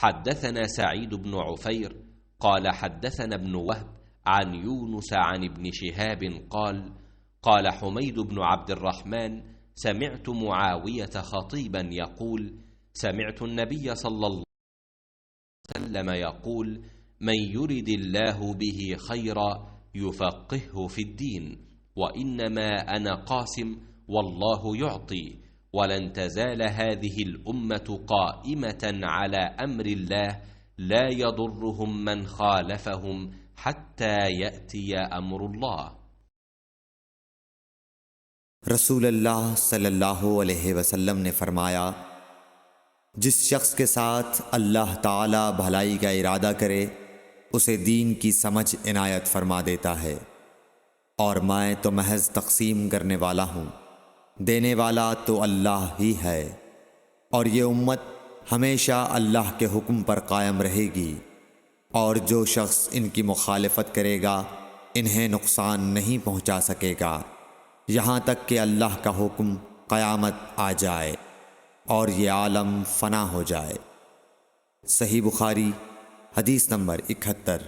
حدثنا سعيد بن عفير قال حدثنا ابن وهب عن يونس عن ابن شهاب قال قال حميد بن عبد الرحمن سمعت معاوية خطيبا يقول سمعت النبي صلى الله عليه وسلم يقول من يرد الله به خيرا يفقهه في الدين وإنما أنا قاسم والله يعطي ولن تزال هذه الأمة قائمة على أمر الله لا يضرهم من خالفهم حتى يأتي أمر الله। रसूल अल्लाह सल्लल्लाहु अलैहि वसल्लम ने फरमाया, जिस शख्स के साथ अल्लाह ताला भलाई का इरादा करे उसे दीन की समझ इनायत फरमा देता है, और मैं तो महज तक़सीम करने वाला हूँ, देने वाला तो अल्लाह ही है, और ये उम्मत हमेशा अल्लाह के हुक्म पर कायम रहेगी, और जो शख्स इनकी मुखालिफत करेगा इन्हें नुकसान नहीं पहुँचा सकेगा यहाँ तक कि अल्लाह का हुक्म क़यामत आ जाए और ये आलम फ़ना हो जाए। सही बुखारी हदीस नंबर 71।